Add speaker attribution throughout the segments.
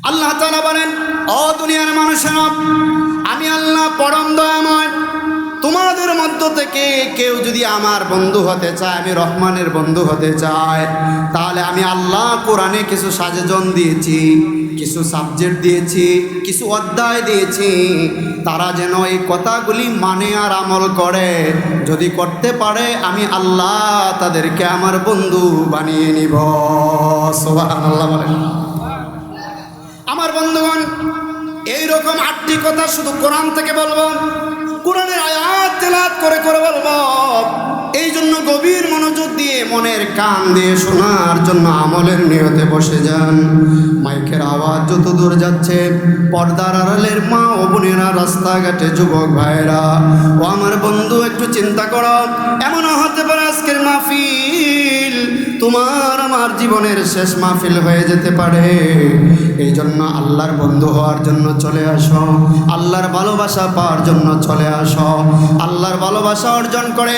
Speaker 1: আল্লাহ তাআলা বলেন, ও দুনিয়ার মানুষেরা, আমি আল্লাহ পরম দয়াময়। তোমাদের মধ্য থেকে কেউ যদি আমার বন্ধু হতে চায়, আমি রহমানের বন্ধু হতে চায়, তাহলে আমি আল্লাহ কোরআনে কিছু সাজেশন দিয়েছি, কিছু সাবজেক্ট দিয়েছি, কিছু অধ্যায় দিয়েছি। তারা যেন এই কথাগুলি মানে আর আমল করে। যদি করতে পারে, আমি আল্লাহ তাদেরকে আমার বন্ধু বানিয়ে নিব। সুবহানাল্লাহ বলেন। আমার বন্ধুগণ, এইরকম 8টি কথা শুধু কোরআন থেকে বলবো, কোরআনের আয়াত তেলাওয়াত করে করে বলবো। এই জন্য গভীর মনোযোগ দিয়ে, মনের কান দিয়ে শোনার জন্য আমলের নিয়তে বসে যান। মাইকের আওয়াজ যত দূর যাচ্ছে, পর্দার আড়ালের মা ও বোনেরা, রাস্তাঘাটে যুবক ভাইরা, ও আমার বন্ধু, একটু চিন্তা করো। এমনও হতে পারে আজকের মাহফিল তোমার আমার জীবনের শেষ মাহফিল হয়ে যেতে পারে। এই জন্য আল্লাহর বন্ধু হওয়ার জন্য চলে আসো, আল্লাহর ভালোবাসা পাওয়ার জন্য চলে আসো। আল্লাহর ভালোবাসা অর্জন করে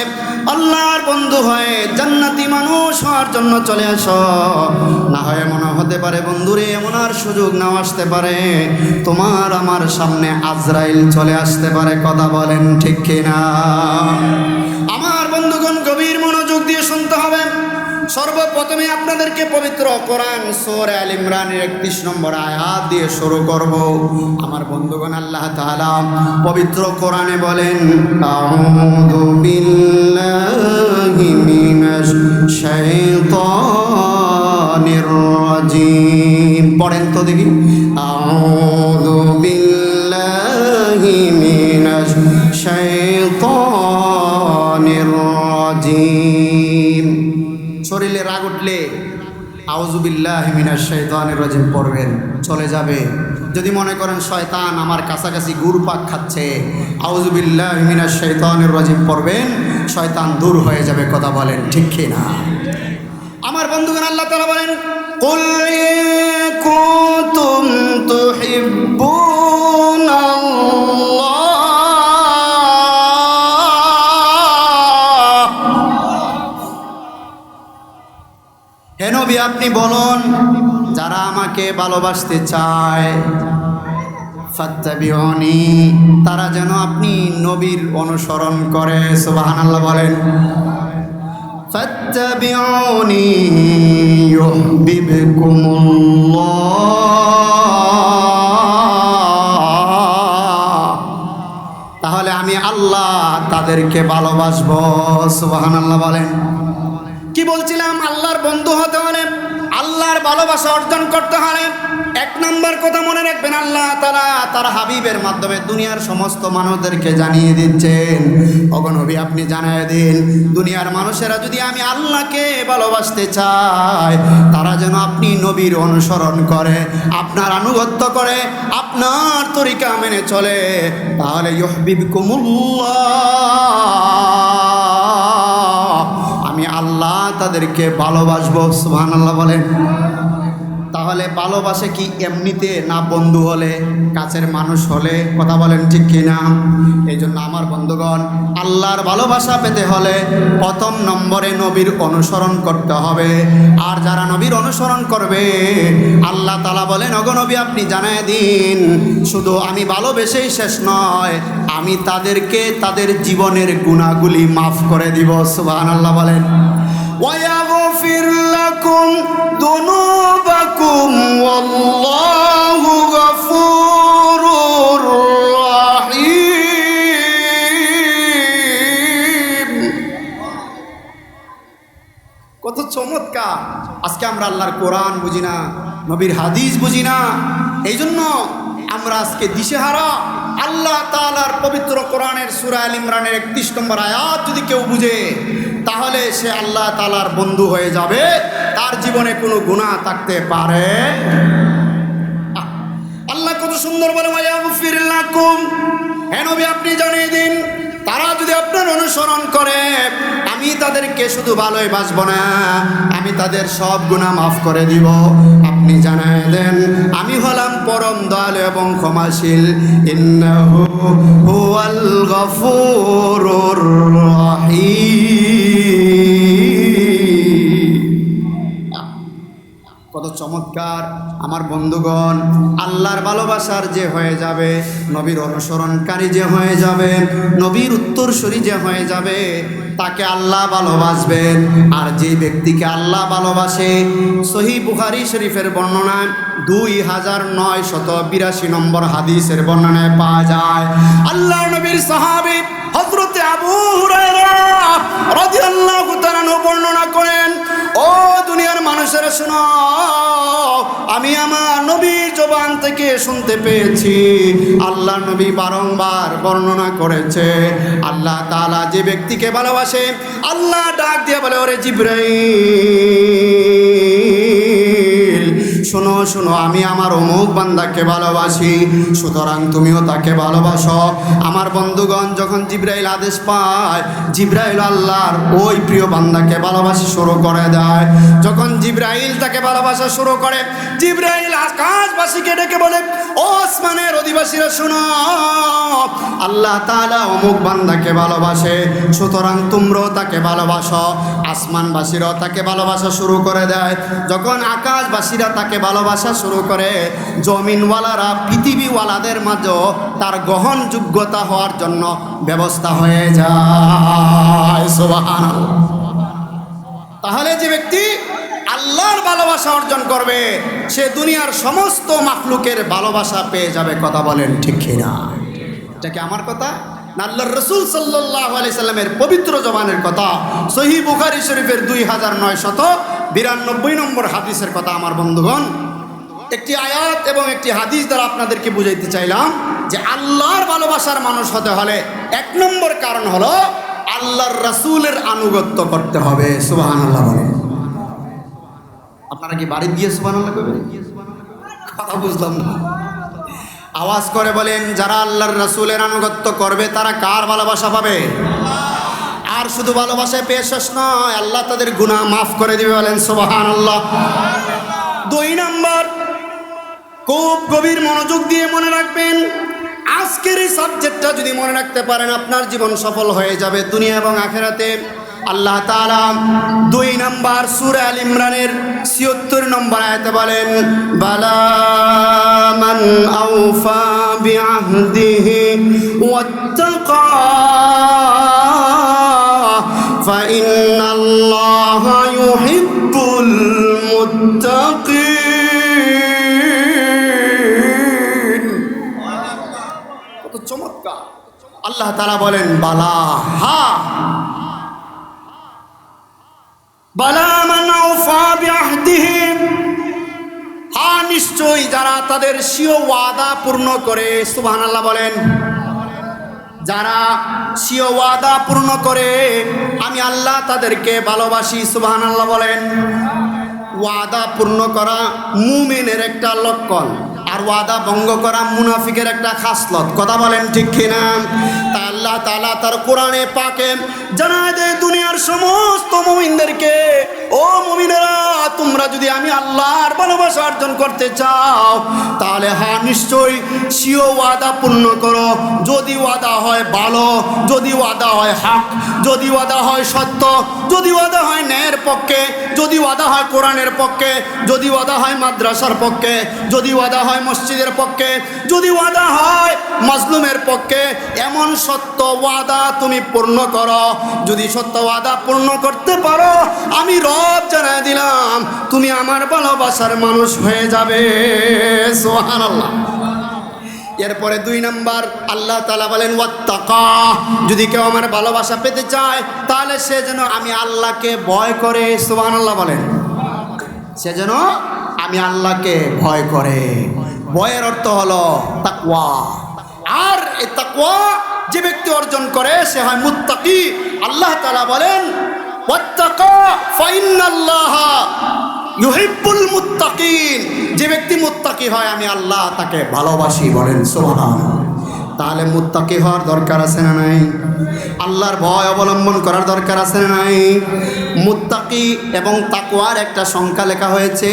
Speaker 1: আল্লাহর বন্ধু হয়ে জান্নাতি মানুষ হওয়ার জন্য চলে আসো। না হয় এমন হতে পারে বন্ধুরে, এমন আর সুযোগ নাও আসতে পারে, তোমার আমার সামনে আজরাইল চলে আসতে পারে। কথা বলেন ঠিক কিনা? আমার বন্ধুগণ, গভীর মনোযোগ দিয়ে শুনতে হবে। সর্বপ্রথমে আপনাদেরকে পবিত্র কোরআন সূরা আল ইমরানের 31 নম্বর আয়াত দিয়ে শুরু করব। আমার বন্ধুগণ, আল্লাহ তাআলা পবিত্র কোরআনে বলেন, আউযু বিল্লাহি মিনাশ শাইতানির রাজিম। পড়েন তো দেখি, আউযু বিল্লাহি মিনাশ শাইতানির রাজিম। শরীরে রাগ উঠলে আউযু বিল্লাহি মিনাশ শাইতানির রাজিম পড়বেন, চলে যাবে। যদি মনে করেন শয়তান আমার কাছাকাছি ঘুরপাক খাচ্ছে, আউযু বিল্লাহি মিনাশ শাইতানির রাজিম পড়বেন, শয়তান দূর হয়ে যাবে। কথা বলেন ঠিক কি না? আমার বন্ধুগণ, আল্লাহ তাআলা বলেন, কুল ইন কুনতুম তুহিব্বুনাল্লাহ, হে নবী আপনি বলুন, যারা আমাকে ভালোবাসতে চায়, ফাত্তাবিউনি, তারা যেন আপনি নবীর অনুসরণ করে। সুবহানাল্লাহ বলেন। ফাত্তাবিউনি ইউহিব্বুকুমুল্লাহ, তাহলে আমি আল্লাহ তাদেরকে ভালোবাসবো। সুবহানাল্লাহ বলেন। কি বলছিলাম? আল্লাহর বন্ধু হতে হলে, আল্লাহর ভালোবাসা অর্জন করতে হলে 1 নম্বর কথা মনে রাখবেন, আল্লাহ তাআলা তার হাবিবের মাধ্যমে দুনিয়ার সমস্ত মানুষদেরকে জানিয়ে দিচ্ছেন, ওগো নবী আপনি জানিয়ে দিন, দুনিয়ার মানুষেরা যদি আমি আল্লাহকে ভালোবাসতে চায়, তারা যেন আপনি নবীর অনুসরণ করে, আপনার আনুগত্য করে, আপনার তরিকা মেনে চলে, তাহলে ইউহিব্বুকুমুল্লাহ, আমি আল্লাহ তাদেরকে ভালোবাসবো। সুবহানাল্লাহ বলেন। তাহলে ভালোবাসে কি এমনিতে না, বন্ধু হলে, কাছের মানুষ হলে? কথা বলেন ঠিক কিনা? এই জন্য আমার বন্ধুগণ, আল্লাহর ভালোবাসা পেতে হলে 1 নম্বরে নবীর অনুসরণ করতে হবে। আর যারা নবীর অনুসরণ করবে, আল্লাহ তাআলা বলেন, ওগো নবী আপনি জানায় দিন, শুধু আমি ভালোবেসেই শেষ নয়, আমি তাদেরকে তাদের জীবনের গুনাহগুলি মাফ করে দিব। সুবহানাল্লাহ বলেন। وَيَغْفِرْ لَكُمْ ذُنُوبَكُمْ وَاللَّهُ غَفُورٌ رَّحِيمٌ। কত চমৎকার! আজকে আমরা আল্লাহর কোরআন বুঝি না, নবীর হাদিস বুঝি না, এই জন্য আমরা আজকে দিশেহারা। আল্লাহ তাআলার পবিত্র কোরআনের সূরা আল ইমরানের 31 নম্বর আয়াত যদি কেউ বুঝে, তাহলে সে আল্লাহ তাআলার বন্ধু হয়ে যাবে, তার জীবনে কোনো গুনাহ থাকতে পারে। আল্লাহ কত সুন্দর বলে, ওয়াগফির লাকুম, হে নবী আপনি জানিয়ে দিন, তারা যদি আপনার অনুসরণ করে, আমি তাদেরকে শুধু ভালোই বাসবো না, আমি তাদের সব গুনাহ মাফ করে দিব। আপনি জানায় দেন, আমি হলাম পরম দয়ালু এবং ক্ষমাশীল। ইন্নাহু হুয়াল গফুরুর রহিম। কত চমৎকার। আমার বন্ধুগণ, আল্লাহর ভালোবাসার যে হয়ে যাবে, নবীর অনুসরণকারী যে হয়ে যাবে, নবীর উত্তরসূরি যে হয়ে যাবে, তাকে আল্লাহ ভালোবাসবেন। আর যে ব্যক্তিকে আল্লাহ ভালোবাসে, সহিহ বুখারী শরীফের বর্ণনা 2982 নম্বর হাদিসের বর্ণনায় পাওয়া যায়। আল্লাহ নবীর সাহাবী হযরত আবু হুরায়রা রাদিয়াল্লাহু তাআলা বর্ণনা করেন, ও দুনিয়ার মানুষেরা শোনো, আমি আমার নবীর জবান থেকে শুনতে পেয়েছি, আল্লাহ নবী বারংবার বর্ণনা করেছে, আল্লাহ তাআলা যে ব্যক্তিকে ভালোবাসে, আল্লাহ ডাক দিয়ে বলে, ওরে জিবরাইল, শোনো শোনো, আমি আমার অমুক বান্দাকে ভালোবাসি, সুতরাং তুমিও তাকে ভালোবাসো। আমার বন্ধুগণ, যখন জিবরাইল আদেশ পায়, জিবরাইল আল্লাহর ওই প্রিয় বান্দাকে ভালোবাসা শুরু করে দেয়। যখন জিবরাইল তাকে ভালোবাসা শুরু করে, জিবরাইল আকাশবাসীকে ডেকে বলে, ও আসমানের অধিবাসীরা শোনো, আল্লাহ তাআলা অমুক বান্দাকে ভালোবাসে, সুতরাং তোমরাও তাকে ভালোবাসো। আসমানবাসীরাও তাকে ভালোবাসা শুরু করে দেয়। যখন আকাশবাসীরা তাকে ভালোবাসা শুরু করে, জমিনওয়ালারা পৃথিবীওয়ালাদের মাঝে তার গ্রহণযোগ্যতা হওয়ার জন্য ব্যবস্থা হয়ে যায়। সুবহানাল্লাহ। তাহলে যে ব্যক্তি আল্লাহর ভালোবাসা অর্জন করবে, সে দুনিয়ার সমস্ত মাখলুকের ভালোবাসা পেয়ে যাবে। কথা বলেন ঠিক কিনা? এটা কি আমার কথা না আল্লাহর রাসূল সাল্লাল্লাহু আলাইহি সাল্লামের পবিত্র জবানের কথা? সহিহ বুখারী শরীফের 2992 নম্বর হাদিসের কথা। আমার বন্ধুগণ, একটি আয়াত এবং একটি হাদিস দ্বারা আপনাদেরকে বুঝাইতে চাইলাম যে আল্লাহর ভালোবাসার মানুষ হতে হলে 1 নম্বর কারণ হলো আল্লাহর রাসূলের আনুগত্য করতে হবে। সুবহানাল্লাহ বলেন। আপনারা কি বাড়ি দিয়ে সুবহানাল্লাহ কইবেন? কথা বুঝলাম না। আওয়াজ করে বলেন, যারা আল্লাহর রাসূলের আনুগত্য করবে তারা কার ভালোবাসা পাবে? আর শুধু ভালোবাসায় পেয়ে শেষ নয়, আল্লাহ তাদের গুনাহ মাফ করে দিবে। বলেন সুবহানাল্লাহ। 2 নম্বর, খুব গভীর মনোযোগ দিয়ে মনে রাখবেন, আজকের এই সাবজেক্টটা যদি মনে রাখতে পারেন, আপনার জীবন সফল হয়ে যাবে দুনিয়া এবং আখিরাতে। আল্লাহ তাআলা 2 নম্বর সূরা আল ইমরানের 76 নম্বর আয়াতে বলেন, বালা মান আওফা বিআহদিহি ওয়াত্তাকা ফাইন্নাল্লাহা ইউহিব্বুল মুত্তাকিন। কত চমৎকার! আল্লাহ তাআলা বলেন, বালা, হা, বালা মান আওফা বিআহদিহি, হ্যাঁ নিশ্চয়ই যারা তাদের স্বীয় ওয়াদা পূর্ণ করে। সুবহানাল্লাহ বলেন। যারা স্বীয় ওয়াদা পূর্ণ করে, আমি আল্লাহ তাদেরকে ভালোবাসি। সুবহানাল্লাহ বলেন। ওয়াদা পূর্ণ করা মুমিনের একটা লক্ষণ, আর ওয়াদা ভঙ্গ করা মুনাফিকের একটা খাসলত। কথা বলেন ঠিক কিনা? তা আল্লাহ তাআলা তার কোরআনে পাকে জানায় দেয় দুনিয়ার সমস্ত মুমিনদেরকে, ও মুমিনেরা, তোমরা যদি আমি আল্লাহর ভালোবাসা অর্জন করতে চাও, তাহলে হ্যাঁ নিশ্চয়ই স্বীয় ওয়াদা পূর্ণ করো। যদি ওয়াদা হয় ভালো, যদি ওয়াদা হয় হক, যদি ওয়াদা হয় সত্য, যদি ওয়াদা হয় ন্যায়ের পক্ষে, যদি ওয়াদা হয় কোরআনের পক্ষে, যদি ওয়াদা হয় মাদ্রাসার পক্ষে, যদি ওয়াদা হয় মসজিদের পক্ষে, যদি ওয়াদা হয় মাজলুমের পক্ষে, এমন সত্য ওয়াদা তুমি পূর্ণ করো। যদি সত্য ওয়াদা পূর্ণ করতে পারো, আমি রব জানাই দিলাম তুমি আমার ভালোবাসার মানুষ হয়ে যাবে। সুবহানাল্লাহ। এরপরে 2 নম্বর আল্লাহ তাআলা বলেন, ওয়াত্তাকা, যদি কেউ আমার ভালোবাসা পেতে চায়, তাহলে সে যেন আমি আল্লাহকে ভয় করে। সুবহানাল্লাহ বলেন। সে যেন আমি আল্লাহকে ভয় করে। ভয়ের অর্থ হলো তাকওয়া। আর এই তাকওয়া যে ব্যক্তি অর্জন করে, সে হয় মুত্তাকি। আল্লাহ তাআলা বলেন, ওয়াত্তাকা ফাইন্নাল্লাহা ইউহিব্বুল মুত্তাকিন। যে ব্যক্তি মুত্তাকি হয়, আমি আল্লাহ তাকে ভালোবাসি। বলেন সুবহানাল্লাহ। তাহলে মুত্তাকি হওয়ার দরকার আছে না নাই? আল্লাহর ভয় অবলম্বন করার দরকার আছে না নাই? মুত্তাকি এবং তাকওয়ার একটা সংখ্যা লেখা হয়েছে,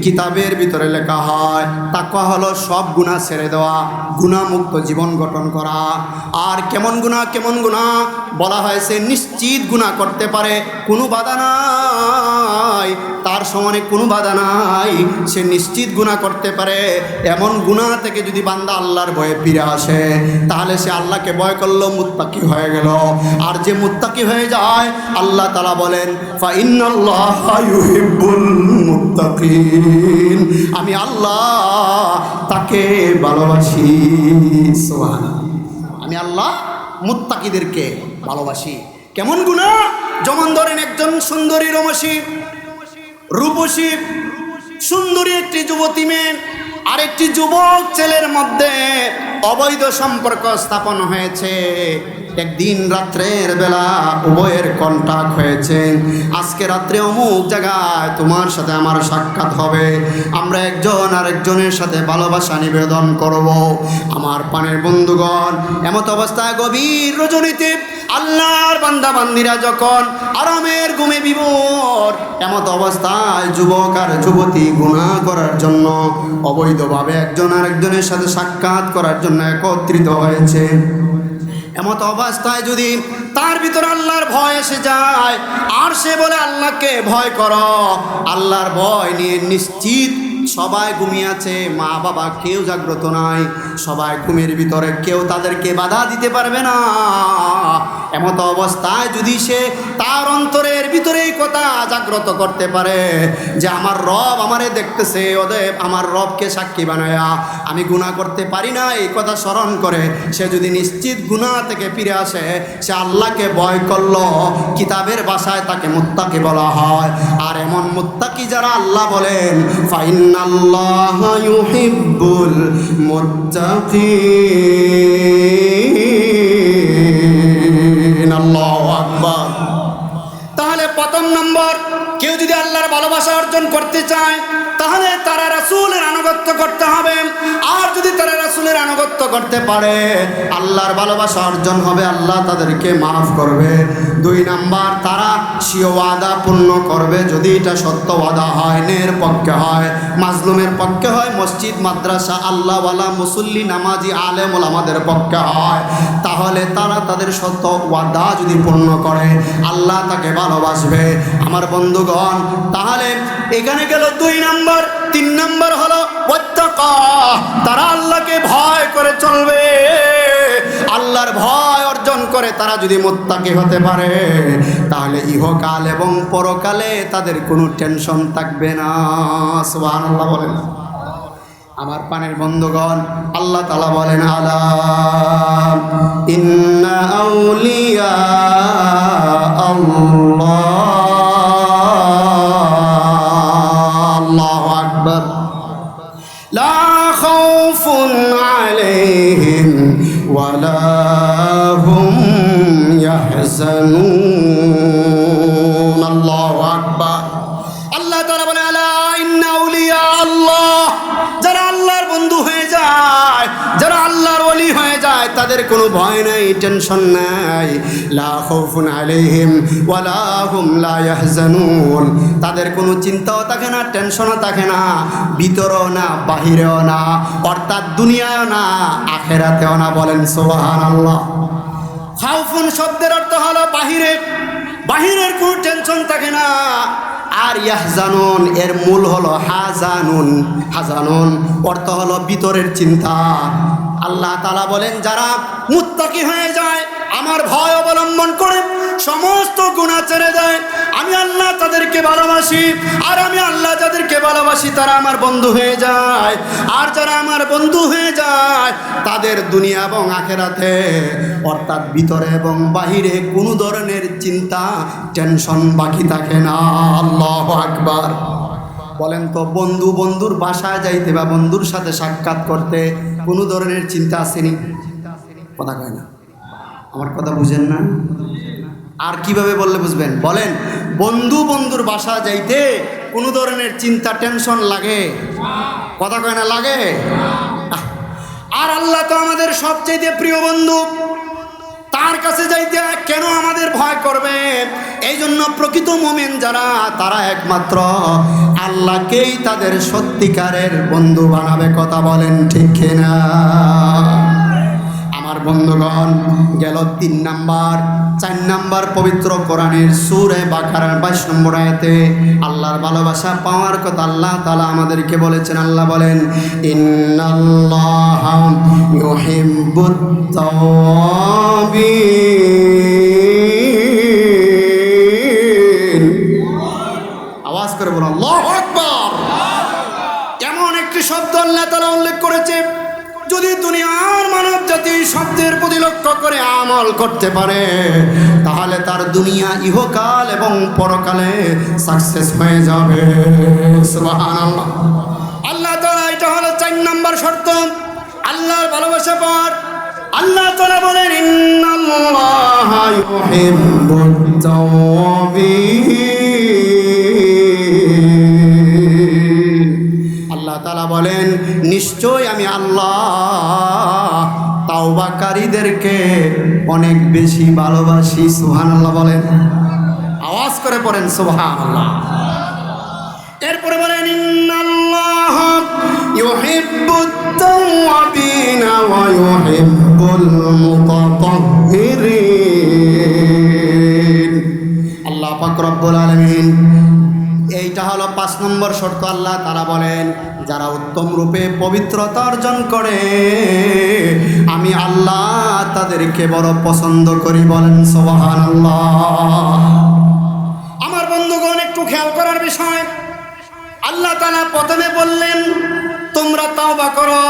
Speaker 1: কিতাবের ভিতরে লেখা হয় তাকওয়া হলো সব গুনাহ ছেড়ে দেওয়া, গুনাহমুক্ত জীবন গঠন করা। আর কেমন গুনাহ বলা হয়েছে? নিশ্চিত গুনাহ করতে পারে, কোনো বাধা নাই, তার সমানে কোনো বাধা নাই, সে নিশ্চিত গুনাহ করতে পারে। এমন গুনাহ থেকে যদি বান্দা আল্লাহর ভয়ে ফিরে আসে, তাহলে সে আল্লাহকে ভয় করলো, মুত্তাকি হয়ে গেল। আর যে মুত্তাকি হয়ে যায়, আল্লাহ তাআলা বলেন ফাইন্নাল্লাহা ইউহিব্বুল মুত্তাকিন, আমি আল্লাহ তাকে ভালোবাসি। সুবহানাল্লাহ, আমি আল্লাহ মুত্তাকিদেরকে ভালোবাসি। কেমন গুনাহ? যেমন ধরেন একজন সুন্দরী রূপসী সুন্দরী একটি যুবতী মেয়ে আর একটি যুবক ছেলের মধ্যে অবৈধ সম্পর্ক স্থাপন হয়েছে। একদিন রাত্রের বেলা উভয়ের কন্টাক্ট হয়েছে, আজকে রাত্রে অমুক জায়গায় তোমার সাথে আমার সাক্ষাৎ হবে, আমরা একজন আরেকজনের সাথে ভালোবাসা নিবেদন করব। আমার পানের বন্ধুগণ, এমত অবস্থায় গভীর রজনীতে আল্লাহর বান্দা বান্দিরা যখন আরামের ঘুমে বিভোর, এমত অবস্থায় যুবক আর যুবতী গুনাহ করার জন্য অবৈধভাবে একজন আরেকজনের সাথে সাক্ষাৎ করার জন্য একত্রিত হয়েছে। এমত অবস্থায় যদি তার ভিতরে আল্লাহর ভয় এসে যায় আর সে বলে আল্লাহকে ভয় করো, আল্লাহর ভয় নিয়ে নিশ্চিত সবাই ঘুমিয়ে আছে, মা বাবা কেউ জাগ্রত নাই, সবাই ঘুমের ভিতরে, কেউ তাদেরকে বাধা দিতে পারবে না। এমত অবস্থায় যদি সে তার অন্তরের ভিতরে এই কথা জাগ্রত করতে পারে যে আমার রব আমারে দেখতেছে, ওদের আমার রবকে সাক্ষী বানায়া আমি গুনাহ করতে পারি না, এই কথা স্মরণ করে সে যদি নিশ্চিত গুনাহ থেকে ফিরে আসে, সে আল্লাহকে ভয় করলো, কিতাবের ভাষায় তাকে মুত্তাকি বলা হয়। আর এমন মুত্তাকি যারা, আল্লাহ বলেন ফাইন্নাল্লাহা ইউহিব্বুল মুত্তাকিন। আল্লাহু আকবার। তাহলে প্রথম নম্বর, কেউ যদি আল্লাহর ভালোবাসা অর্জন করতে চায় তাহলে তারা রাসূলের আনুগত্য করতে হবে। আর যদি তারা রাসূলের আনুগত্য করতে পারে, আল্লাহর ভালোবাসা অর্জন হবে, আল্লাহ তাদেরকে মাফ করবে। 2 নাম্বার, তারা স্বীয় ওয়াদা পূর্ণ করবে, যদি এটা সত্য ওয়াদা হয়, ন্যায়ের পক্ষে হয়, মাজলুমের পক্ষে হয়, মসজিদ মাদ্রাসা আল্লাহওয়ালা মুসল্লি নামাজি আলেম ওলামাদের পক্ষে হয়, তাহলে তারা তাদের সত্য ওয়াদা যদি পূর্ণ করে, আল্লাহ তাকে ভালোবাসবে। আমার বন্ধুগণ, তাহলে এখানে গেল 2 নাম্বার। 3 নাম্বার হলো ওয়াত্তাকা, তারা আল্লাহকে ভয় করে চলবে। আল্লাহর ভয় অর্জন করে তারা যদি মুত্তাকি হতে পারে, তাহলে ইহকাল এবং পরকালে তাদের কোনো টেনশন থাকবে না। সুবহানাল্লাহ বলেন। আমার পানের বন্ধুগণ, আল্লাহ তাআলা বলেন আলা ইন্না আউলিয়া আল্লাহু আকবার লা খাউফুন আলাইহিম ওয়ালা হুম ইয়াহজানুন। আল্লাহু আকবার। আল্লাহ তাআলা বলেন আলা ইন্না আউলিয়া আল্লাহ, যারা আল্লাহর বন্ধু হয়ে যায়, যারা আল্লাহর ওলি হয়ে যায়, তাদের কোনো ভয় নাই, টেনশন নাই। লা খাউফুন আলাইহিম ওয়ালা হুম লা ইয়াহজানুন, তাদের কোনো চিন্তাও থাকে না, টেনশনও থাকে না, ভিতরেও না বাহিরেও না, অর্থাৎ দুনিয়ায়ও না আখিরাতেও না। বলেন সুবহানাল্লাহ। খাউফুন শব্দের অর্থ হলো বাহিরে, বাহিরের কোনো টেনশন থাকে না। আর ইয়াহজানুন এর মূল হলো হাজানুন, হাজানুন অর্থ হলো ভিতরের চিন্তা। আল্লাহ তাআলা বলেন যারা মুত্তাকি হয়ে যায়, আমার ভয় অবলম্বন করে সমস্ত গুনাহ ছেড়ে দেয়, আমি আল্লাহ তাদেরকে ভালোবাসি। আর আমি আল্লাহ যাদেরকে ভালোবাসি তারা আমার বন্ধু হয়ে যায়। আর যারা আমার বন্ধু হয়ে যায় তাদের দুনিয়া এবং আখিরাতে, অর্থাৎ ভিতরে এবং বাহিরে কোনো ধরনের চিন্তা টেনশন বাকি থাকে না। আল্লাহু আকবার। বলেন তো, বন্ধুর বাসায় যাইতে বা বন্ধুর সাথে সাক্ষাৎ করতে কোনো ধরনের চিন্তা আসেনি? কথা কয় না, আমার কথা বুঝেন না? আর কিভাবে বললে বুঝবেন? বলেন, বন্ধুর বাসা যাইতে কোনো ধরনের চিন্তা টেনশন লাগে? কথা কয় না, লাগে? আর আল্লাহ তো আমাদের সবচেয়ে প্রিয় বন্ধু, তার কাছে যাইতে কেন আমাদের ভয় করবে? এই জন্য প্রকৃত মুমিন যারা, তারা একমাত্র আল্লাহকেই তাদের সত্যিকারের বন্ধু বানাবে। কথা বলেন ঠিক কিনা? আমার বন্ধুগণ, গেল 3 নাম্বার। 4 নাম্বার পবিত্র কোরআনের সূরা বাকারার 22 নম্বর আয়াতে আল্লাহর ভালোবাসা পাওয়ার কথা আল্লাহ তাআলা আমাদেরকে বলেছেন। আল্লাহ বলেন, ইন্নাল্লাহা ইউহিব্বুত তাওয়াবিন। আওয়াজ করে বলো আল্লাহু আকবার। এমন একটি শব্দ আল্লাহ তাআলা উল্লেখ করেছে, যদি দুনিয়ার মানব জাতি শব্দের প্রতি লক্ষ্য করে আমল করতে পারে, তাহলে তার দুনিয়া, ইহকাল এবং পরকালে সাকসেস হয়ে যাবে। সুবহানাল্লাহ। আল্লাহ তাআলা, এটা হলো 4 নাম্বার শর্ত আল্লাহর ভালোবাসা পাওয়ার। আল্লাহ তাআলা বলেন, ইন্নাল্লাহা ইউহিব্বুত তাওয়াবিন। আল্লাহ তাআলা বলেন, নিশ্চয় আমি আল্লাহ তাওবাকারীদেরকে অনেক বেশি ভালোবাসি। সুবহানাল্লাহ বলেন, আওয়াজ করে পড়েন সুবহানাল্লাহ। এরপরে বলেন, ইন্নাল্লাহা ইউহিব্বুত তাওয়াবিনা ওয়া ইউহিব্বুল মুতাতাহহিরিন। আল্লাহ পাক রব্বুল আলামিন, এইটা হলো 5 নম্বর শর্ত। আল্লাহ তাআলা বলেন, যারা উত্তম রূপে পবিত্রতা অর্জন করে আমি আল্লাহ তাদেরকে বড় পছন্দ করি। বলেন সুবহানাল্লাহ। আমার বন্ধুগণ, একটু খেয়াল করার বিষয়, আল্লাহ তাআলা প্রথমে বললেন তোমরা তাওবা করো,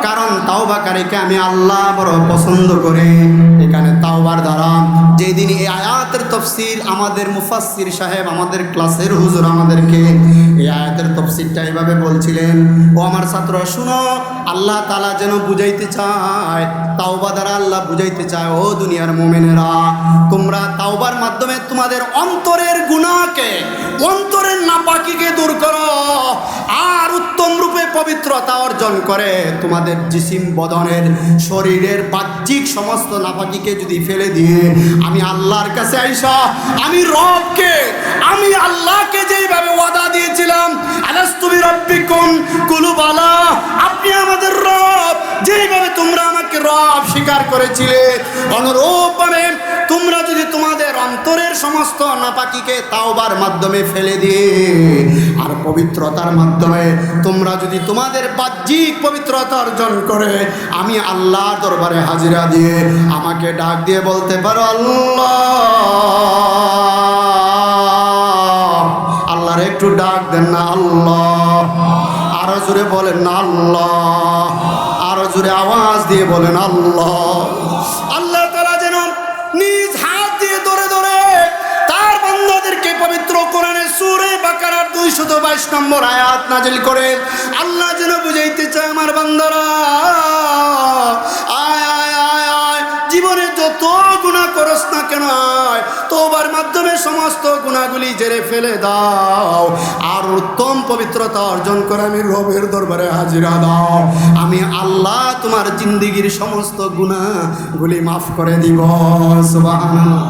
Speaker 1: কারণ তাওবাকারীকে আমি আল্লাহ বড় পছন্দ করি। এখানে তাওবার দ্বারা, যেদিন এই আয়াতের তাফসীর আমাদের মুফাসসির সাহেব, আমাদের ক্লাসের হুজুর আমাদেরকে এই আয়াতের তাফসীরটা এইভাবে বলছিলেন, ও আমার ছাত্র শুনো, আল্লাহ তাআলা যেন বুঝাইতে চায়, তাওবা দ্বারা আল্লাহ বুঝাইতে চায়, ও দুনিয়ার মুমিনেরা, তোমরা তাওবার মাধ্যমে তোমাদের অন্তরের গুনাহকে, অন্তরের নাপাকিকে দূর করো, আর উত্তম রূপে পবিত্রতা অর্জন করে তোমাদের জিসিম, বদনের, শরীরের বাহ্যিক সমস্ত নাপাকিকে যদি ফেলে দিয়ে আমি আল্লাহর কাছে আইসা, আমি রবকে, আমি আল্লাহকে যেইভাবে ওয়াদা দিয়েছিলাম, আলাস্তু বিরাব্বিকুম, কুলু বালা, আপনি আমাদের রব, যেইভাবে তোমরা আমাকে রব স্বীকার করেছিলে, অনুরূপভাবে তোমরা যদি তোমাদের অন্তরের সমস্ত নাপাকিকে তাওবার মাধ্যমে ফেলে দিয়ে আর পবিত্রতার মাধ্যমে তোমরা যদি তোমাদের বাহ্যিক পবিত্রতা অর্জন করে আমি আল্লাহর দরবারে হাজিরা দিয়ে আমাকে ডাক দিয়ে বলতে পারো, আল্লাহ, আল্লাহর একটু ডাক দেন না আল্লাহ, আরো জোরে বলেন না আল্লাহ, আরো জোরে আওয়াজ দিয়ে বলেন আল্লাহ। আল্লাহ তাআলা যেন নিজ হাত দিয়ে ধরে ধরে তার বান্দাদেরকে পবিত্র কোরআনের সূরা বাকারার 222 নম্বর আয়াত নাজিল করে আল্লাহ যেন বুঝাইতে চায়, আমার বান্দারা, আয় আয় আয় আয়, জীবনে যত গুনাহ করস না কেন, আয় তওবার মাধ্যমে সমস্ত গুনাহগুলি ঝেড়ে ফেলে দাও, আর উত্তম পবিত্রতা অর্জন করে আমি রবের দরবারে হাজিরা দাও, আমি আল্লাহ তোমার জিন্দেগীর সমস্ত গুনাহগুলি মাফ করে দিব। সুবহানাল্লাহ।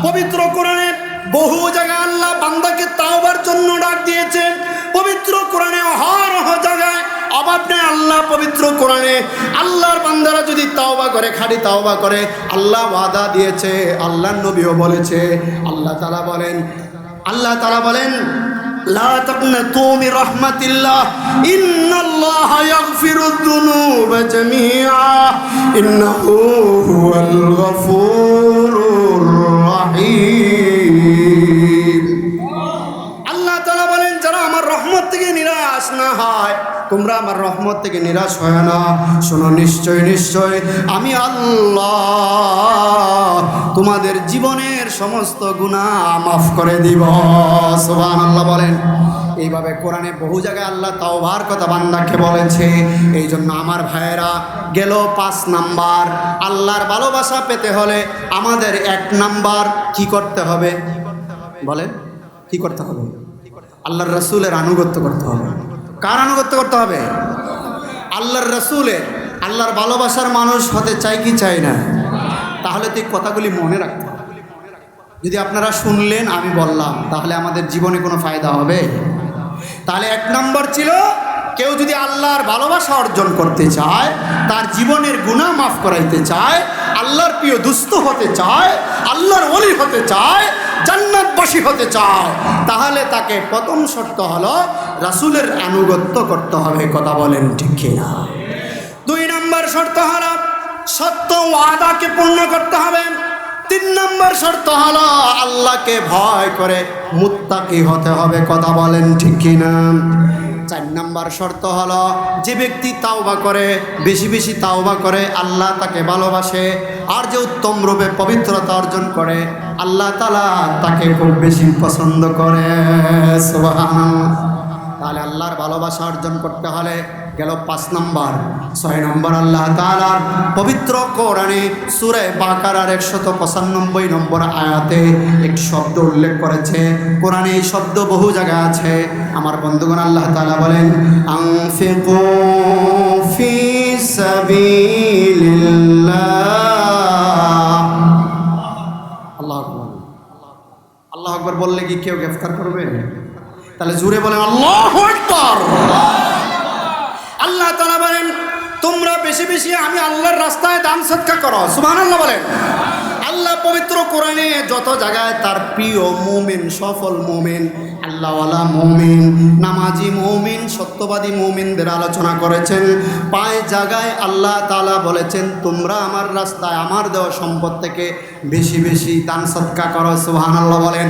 Speaker 1: পবিত্র কোরআনে বহু জায়গায় আল্লাহ বান্দাকে তাওবার জন্য ডাক দিয়েছেন। পবিত্র কোরআনে অহরহ জায়গায় অভাব নেই, আল্লাহ পবিত্র কোরআনে আল্লাহর বান্দারা যদি তাওবা করে, খাঁটি তাওবা করে, আল্লাহ ওয়াদা দিয়েছে, আল্লাহর নবীও বলেছে, আল্লাহ তাআলা বলেন লা তাকনাতু মির রাহমাতিল্লাহ ইন্নাল্লাহা ইয়াগফিরুয যুনুবা জামিআ ইন্নাহু হুয়াল গফুরুর রহিম। আল্লাহ তাআলা বলেন, যারা আমার রহমত থেকে নিরাশ না হয়, তোমরা আমার রহমত থেকে নিরাশ হয় না, শোনো, নিশ্চয় নিশ্চয় আমি আল্লাহ তোমাদের জীবনের সমস্ত গুনাহ মাফ করে দিব। সুবহানাল্লাহ বলেন। এইভাবে কোরআনে বহু জায়গায় আল্লাহ তাওবার কথা বান্দাকে বলেছে। এই জন্য আমার ভাইয়েরা, গেল 5 নাম্বার। আল্লাহর ভালোবাসা পেতে হলে আমাদের 1 নাম্বার কি করতে হবে বলেন? কি করতে হবে? আল্লাহর রাসূলের আনুগত্য করতে হবে। কার আনুগত্য করতে হবে? আল্লাহর রাসূলের। আল্লাহর ভালোবাসার মানুষ হতে চাই কি চাই না? তাহলে তো এই কথাগুলি মনে রাখতে হবে। যদি আপনারা শুনলেন, আমি বললাম, তাহলে আমাদের জীবনে কোনো ফায়দা হবে? তাহলে 1 নম্বর ছিল, কেউ যদি আল্লাহর ভালোবাসা অর্জন করতে চায়, তার জীবনের গুনাহ মাফ করাইতে চায়, আল্লাহর প্রিয় দুস্থ হতে চায়, আল্লাহর ওলি হতে চায়, জান্নাতবাসী হতে চায়, তাহলে তাকে প্রথম শর্ত হলো রাসূলের আনুগত্য করতে হবে। কথা বলেন ঠিক কিনা? 2 নম্বর শর্ত হলো সত্য ওয়াদাকে পূর্ণ করতে হবে। 3 নম্বর শর্ত হলো আল্লাহকে ভয় করে মুত্তাকি হতে হবে। কথা বলেন ঠিক কিনা? 4 নম্বর শর্ত হলো যে ব্যক্তি তাওবা করে, বেশি বেশি তাওবা করে, আল্লাহ তাকে ভালোবাসে। আর যে উত্তম রূপে পবিত্রতা অর্জন করে, আল্লাহ তাআলা তাকে খুব বেশি পছন্দ করে। সুবহানাল্লাহ। তাহলে আল্লাহর ভালোবাসা অর্জন করতে হলে গেল 5 নম্বর। 6 নম্বর, আল্লাহ তাআলার পবিত্র কোরআনে সূরা বাকারার 195 নম্বর আয়াতে একটি শব্দ উল্লেখ করেছে। কোরআনে এই শব্দ বহু জায়গায় আছে। আমার বন্ধুগণ, আল্লাহ তাআলা বলেন, আনফিকু ফি সাবিলিল্লাহ। আল্লাহু আকবার। আল্লাহু আকবার বললে কি কেউ গ্রেফতার করবে? তাহলে জোরে বলেন আল্লাহু আকবার। আল্লাহ তাআলা বলেন, তোমরা বেশি বেশি আমি আল্লাহর রাস্তায় দান সদকা করো। সুবহানাল্লাহ বলেন। আল্লাহ পবিত্র কোরআনে যত জায়গায় তার প্রিয় মুমিন, সফল মুমিন, আল্লাহওয়ালা মুমিন, নামাজি মুমিন, সত্যবাদী মুমিনদের আলোচনা করেছেন, পাঁচ জায়গায় আল্লাহ তাআলা বলেছেন, তোমরা আমার রাস্তায় আমার দেওয়া সম্পদ থেকে বেশি বেশি দান সদকা করো। সুবহানাল্লাহ বলেন।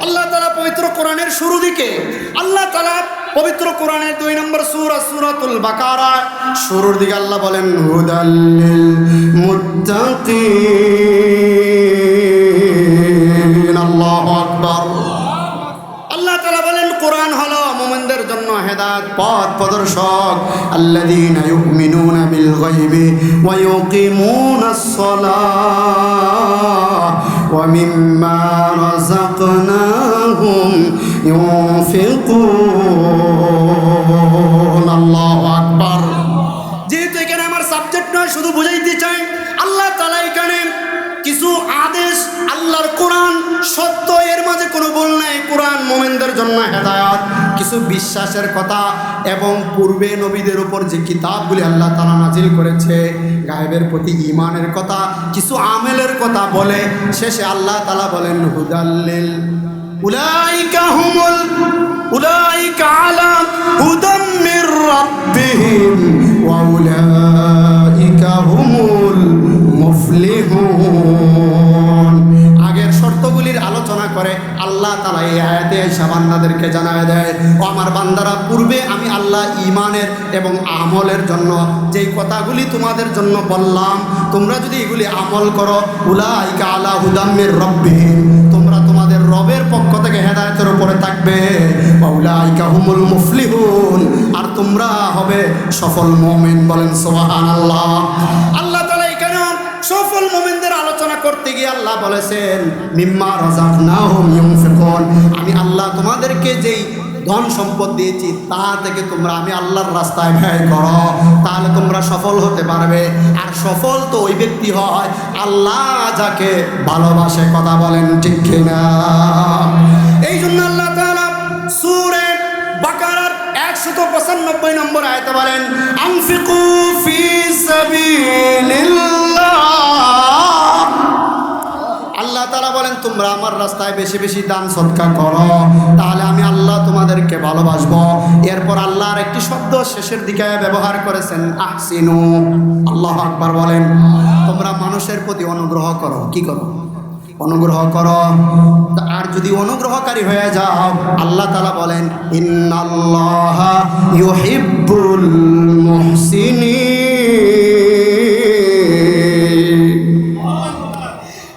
Speaker 1: আল্লাহ তাআলা পবিত্র কোরআনের শুরু দিকে, আল্লাহ তাআলা পবিত্র কোরআনের 2 নম্বর সূরা সূরাতুল বাকারা শুরুর দিকে আল্লাহ বলেন, হুদাল্লিল মুত্তাকিন। আল্লাহু আকবার। আল্লাহ তাআলা বলেন, কোরআন হলো মুমিনদের জন্য হেদায়েত, পথ প্রদর্শক। আল্লাযীনা ইউমিনুনা বিল গায়বি ওয়া ইউকিমুনাস সালাহ ওয়া মিম্মা রাযাকনাহুম ইউনফিকুন। আল্লাহু আকবার। যেহেতু এখানে আমার সাবজেক্ট নয়, শুধু বুঝাইতে চাই, আল্লাহ তাআলা এখানে কিছু আদেশ, আল্লাহর কোরআন সত্য, এর মাঝে কোনো ভুল নাই। কোরআন মুমিনদের জন্য হেদায়েত, কিছু বিশ্বাসের কথা এবং পূর্বে নবীদের উপর যে কিতাবগুলি আল্লাহ তাআলা নাজিল করেছে, গায়েবের প্রতি ঈমানের কথা, কিছু আমেলের কথা বলে শেষে আল্লাহ তাআলা বলেন, হুদাল্লিল উলাইকা আলা হুদাম মির রাব্বিহিম ওয়া উলাইকা হুমুল মুফলিহুন। আগের শর্তগুলির আলোচনা করে আল্লাহ তাআলা এই আয়াতে এসে বান্দাদেরকে জানায় দেয়, ও আমার বান্দারা, পূর্বে আমি আল্লাহ ঈমানের এবং আমলের জন্য যেই কথাগুলি তোমাদের জন্য বললাম, তোমরা যদি এগুলি আমল করো, উলাইকা আলা হুদাম মির রাব্বিহিম, তোমরা তোমাদের রবের পক্ষ থেকে হেদায়েতের উপরে থাকবে, ওয়া উলাইকা হুমুল মুফলিহুন, আর তোমরা হবে সফল মুমিন। বলেন সুবহানাল্লাহ। আল্লাহ তাআলা এখানে সফল মুমিনদের আলোচনা করতে গিয়ে আল্লাহ বলেছেন, মিম্মা রাযাকনাহুম ইউনফিকুন, আমি আল্লাহ তোমাদেরকে যেই ধন সম্পদ দিয়েছি তা থেকে তোমরা আমি আল্লাহর রাস্তায় ব্যয় করো, তাহলে তোমরা সফল হতে পারবে। আর সফল তো ওই ব্যক্তি হয় আল্লাহ যাকে ভালোবাসে। কথা বলেন ঠিক কিনা? এই জন্য আল্লাহ তাআলা সূরা বাকারার 195 নম্বর আয়াতে বলেন, আনফিকু ফি সাবিলিল্লাহ। আল্লাহ তাআলা বলেন, তোমরা আমার রাস্তায় বেশি বেশি দান সদকা করো, তাহলে আমি আল্লাহ তোমাদেরকে ভালোবাসবো। এরপর আল্লাহর একটি শব্দ শেষের দিকে ব্যবহার করেছেন, আহসিনু। আল্লাহু আকবার বলেন। তোমরা মানুষের প্রতি অনুগ্রহ করো। কি করো? অনুগ্রহ করো। আর যদি অনুগ্রহকারী হয়ে যাও, আল্লাহ তাআলা বলেন, ইন্নাল্লাহা ইউহিব্বুল মুহসিনিন।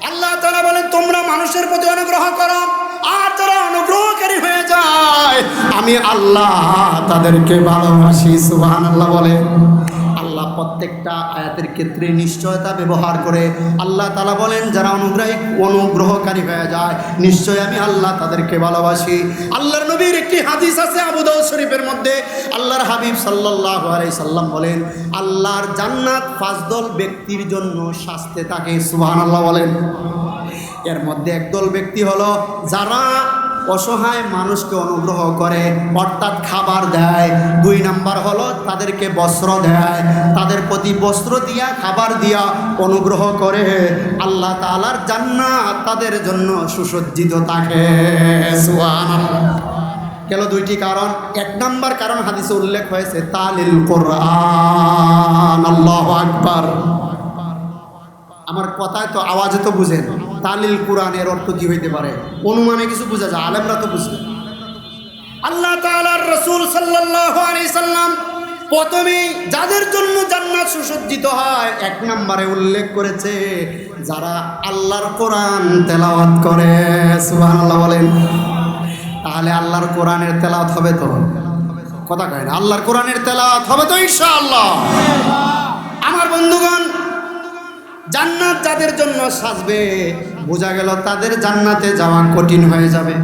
Speaker 1: আল্লাহ তাআলা বলেন, তোমরা মানুষের প্রতি অনুগ্রহ করো, আর যারা অনুগ্রহকারী হয়ে যায় আমি আল্লাহ তাদেরকে ভালোবাসি। সুবহানাল্লাহ বলে। আল্লাহ প্রত্যেকটা আয়াতের ক্ষেত্রে নিশ্চয়তা ব্যবহার করে। আল্লাহ তাআলা বলেন যারা অনুগ্রহকারী হয়ে যায় নিশ্চয় আমি আল্লাহ তাদেরকে ভালোবাসি। আল্লাহর নবীর একটি হাদিস আছে আবু দাউদ শরীফের মধ্যে, আল্লাহর হাবিব সাল্লাল্লাহু আলাইহি সাল্লাম বলেন আল্লাহর জান্নাত 5 দল ব্যক্তির জন্য শাস্তে থাকে। সুবহানাল্লাহ বলেন। এর মধ্যে একদল ব্যক্তি হলো যারা অসহায় মানুষকে অনুগ্রহ করে, অর্থাৎ খাবার দেয়। 2 নাম্বার হলো তাদেরকে বস্ত্র দেয়, তাদের প্রতি বস্ত্র দিয়া খাবার দিয়া অনুগ্রহ করে। আল্লাহ তাআলার জান্নাত তাদের জন্য সুসজ্জিত থাকে। সুবহানাল্লাহ। গেল 2টি কারণ। 1 নাম্বার কারণ হাদিসে উল্লেখ হয়েছে তালিল কোরআন। আল্লাহু আকবার। আমার কথায় তো আওয়াজে তো বুঝেন তালিল কোরআনের অর্থ কি হইতে পারে, অনুমানে কিছু বোঝা যায়, আলেমরা তো বুঝবে। আল্লাহ তাআলার রাসূল সাল্লাল্লাহু আলাইহি সাল্লাম প্রথমে যাদের জন্য জান্নাত সুসজ্জিত হয় 1 নম্বরে উল্লেখ করেছে যারা আল্লাহর কোরআন তেলাওয়াত করে। সুবহানাল্লাহ বলেন। তাহলে আল্লাহর কোরআনের তেলাওয়াত হবে তো? কথা কয় না? আল্লাহর কোরআনের তেলাওয়াত হবে তো ইনশাআল্লাহ। আমার বন্ধুগণ, জান্নাত যাদের জন্য সাজবে বোঝা গেল তাদের জান্নাতে যাওয়া কঠিন হয়ে যাবে।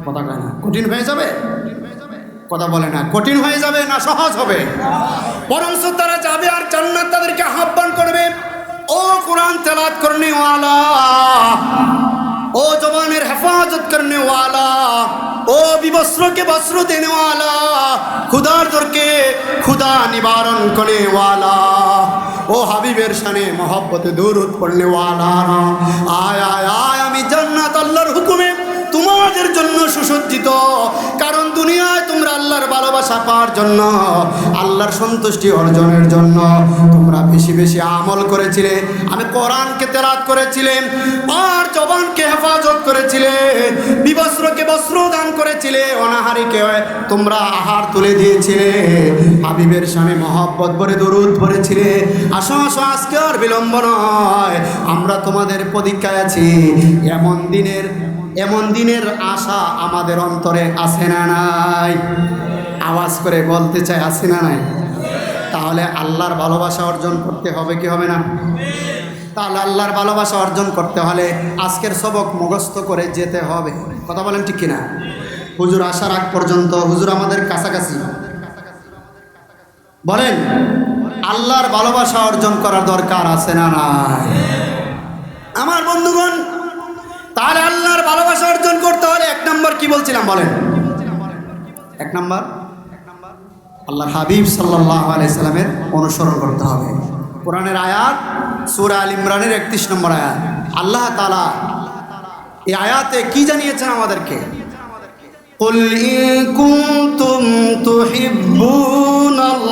Speaker 1: কথা কয় না? কঠিন হয়ে যাবে। কথা বলে না কঠিন হয়ে যাবে না সহজ হবে? বরঞ্চ তারা যাবে আর জান্নাত তাদেরকে আহ্বান করবে, ও কোরআন তেলাওয়াত করনে ওয়ালা, ও জবানের হেফাজত করনে ওয়ালা, ও বিবস্ত্রকে বস্ত্র দেনে ওয়ালা, ক্ষুধার্তকে ক্ষুধা নিবারণ করে ওয়ালা, ও হাবিবের শানে মহব্বতে দুরূদ পড়নে ওয়ালা, আয় আয় আয় আমি জান্নাত আল্লাহর হুকুমে তোমাদের জন্য সুসজ্জিত। কারণ দুনিয়ায় তোমরা আল্লাহর ভালোবাসা পাওয়ার জন্য, আল্লাহর সন্তুষ্টি অর্জনের জন্য তোমরা বেশি বেশি আমল করেছিলে, আমি কোরআনকে তেলাওয়াত করেছিলে, আর জবানকে হেফাজত করেছিলে, বিবস্ত্রকে বস্ত্র দান করেছিলে, অনাহারীকে তোমরা আহার তুলে দিয়েছিলে, হাবিবের শানে মহব্বত ভরে দরুদ পড়েছিলে। আসো আসো, আজকে আর বিলম্ব নয়, আমরা তোমাদের প্রতীক্ষায় আছি। এমন দিনের আশা আমাদের অন্তরে আছে না নাই? আওয়াজ করে বলতে চাই, আছে না নাই? তাহলে আল্লাহর ভালোবাসা অর্জন করতে হবে কি হবে না? তাহলে আল্লাহর ভালোবাসা অর্জন করতে হলে আজকের সবক মুখস্থ করে যেতে হবে। কথা বলেন ঠিক কিনা? হুজুর আসার আগ পর্যন্ত হুজুর আমাদের কাছাকাছি। বলেন আল্লাহর ভালোবাসা অর্জন করার দরকার আছে না নাই? আমার বন্ধুগণ, তাহলে আল্লাহর ভালোবাসা অর্জন করতে হলে 1 নম্বর কি বলছিলাম বলেন? 1 নম্বর আল্লাহর হাবিব সাল্লাল্লাহু আলাইহি সাল্লামের অনুসরণ করতে হবে। কোরআনের আয়াত সূরা আল ইমরানের 31 নম্বর আয়াত। আল্লাহ তাআলা এই আয়াতে কি জানিয়েছেন আমাদেরকে? কুল ইন কুনতুম তুহিব্বুনাল্লাহ,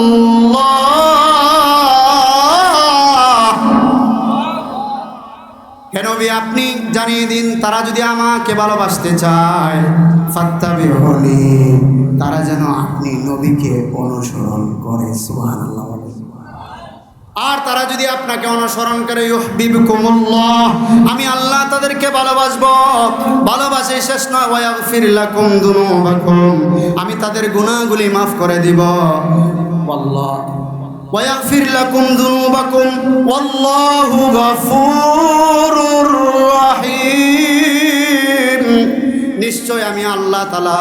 Speaker 1: হে নবী আপনি জানিয়ে দিন তারা যদি আমাকে ভালোবাসতে চায়, ফাত্তাবিউনি, তারা যেন আপনি নবীকে অনুসরণ করে। সুবহানাল্লাহ। আর তারা যদি আপনাকে অনুসরণ করে, ইউহিব্বুকুমুল্লাহ, আমি আল্লাহ তাদেরকে ভালোবাসবো। ভালোবাসে শেষ নয়, ওয়াগফির লাকুম যুনুবাকুম, আমি তাদের গুনাহগুলি মাফ করে দিব। আল্লাহ ওয়াগফির লাকুম যুনুবাকুম ওয়াল্লাহু গফুরুর রহিম, নিশ্চয় আমি আল্লাহ তাআলা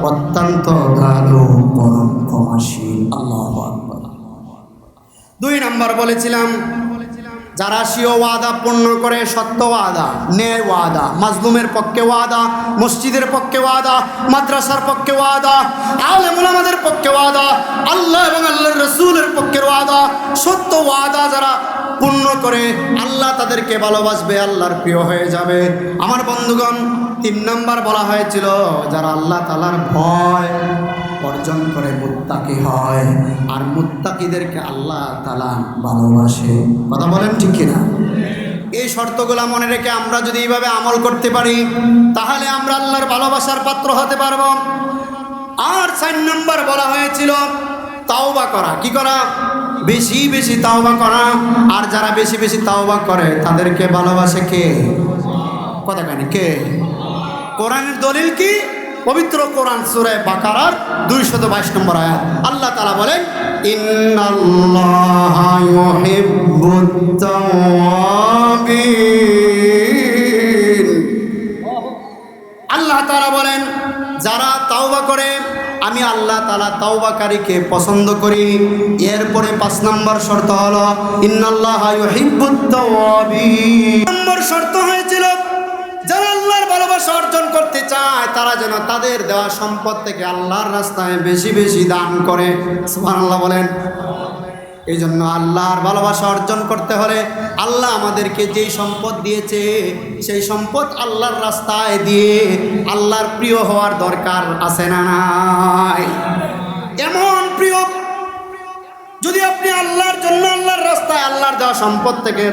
Speaker 1: অত্যন্ত দয়ালু পরম ক্ষমাশীল। আল্লাহু আকবার। 2 নম্বর বলেছিলাম যারা স্বীয় ওয়াদা পূর্ণ করে, সত্য ওয়াদা, ন্যায় ওয়াদা, মাজলুমের পক্ষে ওয়াদা, মসজিদের পক্ষে ওয়াদা, মাদ্রাসার পক্ষে ওয়াদা, আলেম উলামাদের পক্ষে ওয়াদা, আল্লাহ এবং আল্লাহর রাসূলের পক্ষে ওয়াদা, সত্য ওয়াদা যারা পূর্ণ করে আল্লাহ তাদেরকে ভালোবাসবে, আল্লাহর প্রিয় হয়ে যাবে। আমার বন্ধুগণ, 3 নম্বর বলা হয়েছিল যারা আল্লাহ তাআলার ভয় অর্জন করে মুত্তাকি হয়, আর মুত্তাকিদেরকে আল্লাহ তাআলা ভালোবাসে। কথা বলেন ঠিক কিনা? এই শর্তগুলো মনে রেখে আমরা যদি এইভাবে আমল করতে পারি তাহলে আমরা আল্লাহর ভালোবাসার পাত্র হতে পারব। আর 4 নম্বর বলা হয়েছিল তাওবা করা। কি করা? বেশি বেশি তাওবা করা। আর যারা বেশি বেশি তাওবা করে তাদেরকে ভালোবাসে কে? কথা কেন? কে? কোরআনের দলিল কি? পবিত্র কোরআন সূরা বাকারার 222 নম্বর আয়াত। আল্লাহ তাআলা বলেন, ইন্নাল্লাহা ইউহিব্বুত তাওয়াবিন। আল্লাহ তাআলা বলেন, যারা তাওবা করে আমি আল্লাহ তাআলা তাওবাকারীকে পছন্দ করি। এরপরে 5 নম্বর শর্ত হলো ইন্নাল্লাহা ইউহিব্বুত তাওয়াবিন। নম্বর শর্ত হয়েছিল যারা আল্লাহর ভালোবাসা অর্জন করতে চায় তারা যেন তাদের দেওয়া সম্পদ থেকে আল্লাহর রাস্তায় বেশি বেশি দান করে। সুবহানাল্লাহ বলেন। এই জন্য আল্লাহর ভালোবাসা অর্জন করতে হলে আল্লাহ আমাদেরকে যেই সম্পদ দিয়েছে সেই সম্পদ আল্লাহর রাস্তায় দিয়ে আল্লাহর প্রিয় হওয়ার দরকার আছে না নাই? এমন প্রিয় যদি আপনি আল্লাহর জন্য আল্লাহর রাস্তায় আল্লাহর দেওয়া সম্পদ থেকে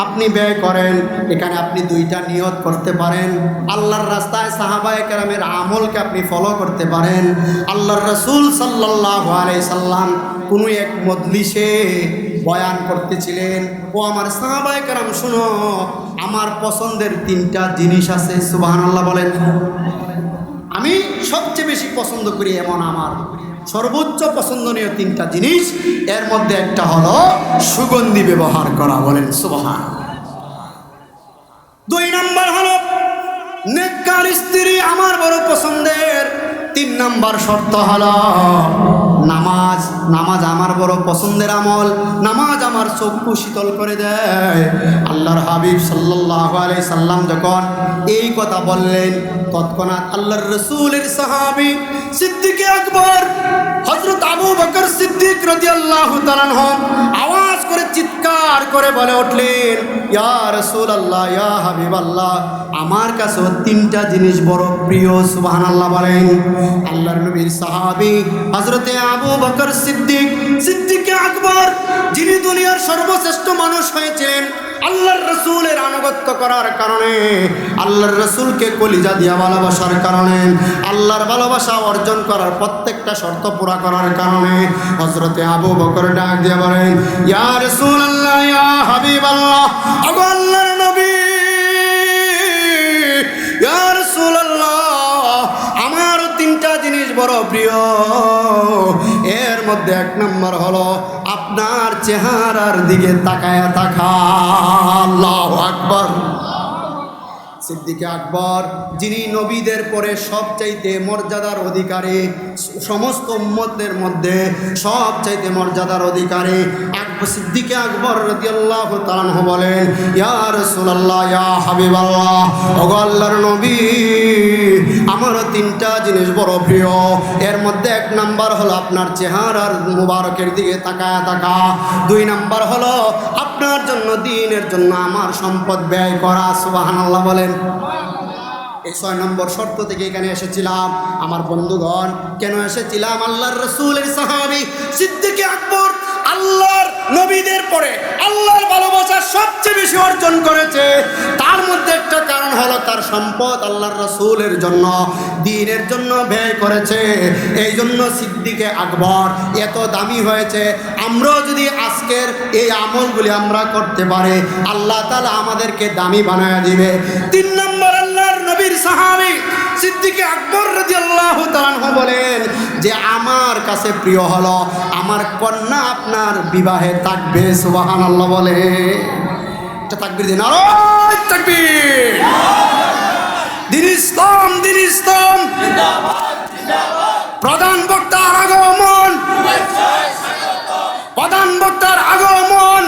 Speaker 1: আপনি ব্যয় করেন, এখানে আপনি 2টা নিয়ত করতে পারেন। আল্লাহর রাস্তায় সাহাবায়ে কেরামের আমলকে আপনি ফলো করতে পারেন। আল্লাহর রাসূল সাল্লাল্লাহু আলাইহি সাল্লাম কোনো এক মজলিসে বয়ান করতেছিলেন, ও আমার সাহাবায়ে কেরাম শুনো, আমার পছন্দের 3টা জিনিস আছে। সুবহানাল্লাহ বলেন। আমি সবচেয়ে বেশি পছন্দ করি এমন আমার সর্বোচ্চ পছন্দনীয় 3টা জিনিস, এর মধ্যে একটা হলো সুগন্ধি ব্যবহার করা। বলেন সুবহান। 2 নম্বর হলো নেককার স্ত্রী আমার বড় পছন্দের। 3 নম্বর শর্ত হলো নামাজ। নামাজ আমার বড় পছন্দের আমল। নামাজ আমার চক্ষু শীতল করে দেয়। আল্লাহর হাবিব সাল্লাল্লাহু আলাইহি সাল্লাম যখন এই কথা বললেন, তৎক্ষণাৎ আল্লাহর রাসূলের সাহাবী সিদ্দিক আকবর হযরত আবু বকর সিদ্দিক রাদিয়াল্লাহু তাআলা আনহু আওয়াজ করে চিৎকার করে বলে উঠলেন, ইয়া রাসূলুল্লাহ, ইয়া হাবিবাল্লাহ, আমার কাছে 3টা জিনিস বড় প্রিয়। সুবহানাল্লাহ বলেন। আল্লাহর নবীর সাহাবী হযরতে আবু বকর সিদ্দিক আকবর, যিনি দুনিয়ার সর্বশ্রেষ্ঠ মানুষ হয়েছিলেন আল্লাহর রাসূলের আনুগত্য করার কারণে, আল্লাহর রাসূলকে কলিজা দিয়া ভালোবাসার কারণে, আল্লাহর ভালোবাসা অর্জন করার প্রত্যেকটা শর্ত পুরা করার কারণে হযরতে আবু বকর ডাক দিয়ে বলেন, ইয়া রাসূলুল্লাহ, ইয়া হাবিবাল্লাহ, ওগো আল্লাহর নবী, ইয়া রাসূলুল্লাহ, আমার 3টা জিনিস বড় প্রিয়। এর মধ্যে 1 নম্বর হলো আপনার চেহারার দিকে তাকায়া থাকা। আল্লাহু আকবার। সিদ্দিক আকবর, যিনি নবীদের পরে সবচাইতে মর্যাদার অধিকারী, সমস্ত উম্মতের মধ্যে সবচাইতে মর্যাদার অধিকারী, সিদ্দিক আকবর রাদিয়াল্লাহু তাআলা আনহু বলেন, ইয়া রাসূলুল্লাহ, ইয়া হাবিবাল্লাহ, ওগো আল্লাহর নবী, আমার 3টা জিনিস বড় প্রিয়। এর মধ্যে 1 নম্বর হলো আপনার চেহারার মুবারকের দিকে তাকায়া থাকা। 2 নম্বর হলো আপনার জন্য, দ্বীনের জন্য আমার সম্পদ ব্যয় করা। সুবহানাল্লাহ বলেন। এই 6 নম্বর শর্ত থেকে এখানে এসেছিলাম আমার বন্ধুগণ। কেন এসেছিলাম? আল্লাহর রাসূলের সাহাবী সিদ্দিক আকবর আল্লাহর নবীদের পরে আল্লাহর ভালোবাসা সবচেয়ে বেশি অর্জন করেছে। তার মধ্যে একটা কারণ হলো তার সম্পদ আল্লাহর রাসূলের জন্য, দ্বীনের জন্য ব্যয় করেছে। এই জন্য সিদ্দিক আকবর এত দামি হয়েছে। আমরাও যদি আজকের এই আমলগুলি আমরা করতে পারি, আল্লাহ তাআলা আমাদেরকে দামি বানায় দিবে। 3 নম্বর আল্লাহর নবীর সাহাবী সিদ্দিক আকবর রাদিয়াল্লাহু তাআলা আনহু বলেন যে আমার কাছে প্রিয় হলো আমার কন্যা আপনার বিবাহে থাকবে। সুবহানাল্লাহ বলে। এটা তাকবীর দিন, নারায়ে তাকবীর। দিন ইসলাম, দিন ইসলাম জিন্দাবাদ, জিন্দাবাদ। প্রধান বক্তার আগমন, প্রধান বক্তার আগমন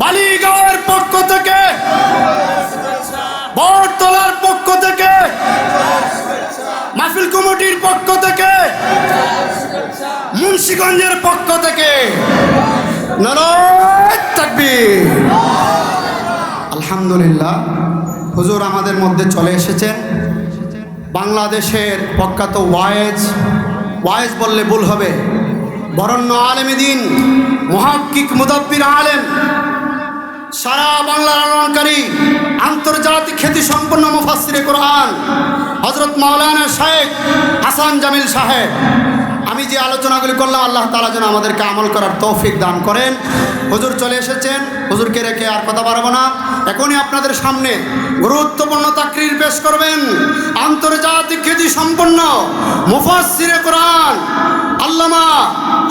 Speaker 1: বালিগাঁওয়ের পক্ষ থেকে, বটতলার পক্ষ থেকে, মাহফিল কমিটির পক্ষ থেকে, মুন্সিগঞ্জের পক্ষ থেকে নারায়ে তাকবীর। আলহামদুলিল্লাহ, হুজুর আমাদের মধ্যে চলে এসেছেন। বাংলাদেশের প্রখ্যাত ওয়াইজ বললে ভুল হবে, বরেণ্য আলেম দ্বীন, মুহাক্কিক, মুদাব্বির আলেম, সারা বাংলার আলোড়নকারী, আন্তর্জাতিক খ্যাতি সম্পন্ন মুফাসসিরে কোরআন হযরত মাওলানা শাইখ হাসান জামিল সাহেব। আমি যে আলোচনাগুলি করলাম আল্লাহ তাআলা যেন আমাদেরকে আমল করার তৌফিক দান করেন। হুজুর চলে এসেছেন, হুজুরকে রেখে আর কথা বাড়াবো না। এখনই আপনাদের সামনে গুরুত্বপূর্ণ তাকরীর পেশ করবেন আন্তর্জাতিক খ্যাতি সম্পন্ন মুফাসসিরে কোরআন আল্লামা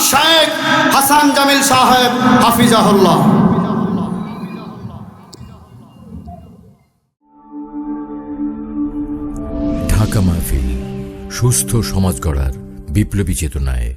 Speaker 1: শেখ হাসান জামিল সাহেব হাফিজাহুল্লাহ।
Speaker 2: ঢাকা মাহফিল, সুস্থ সমাজ গড়ার বিপ্লবী চেতনায়।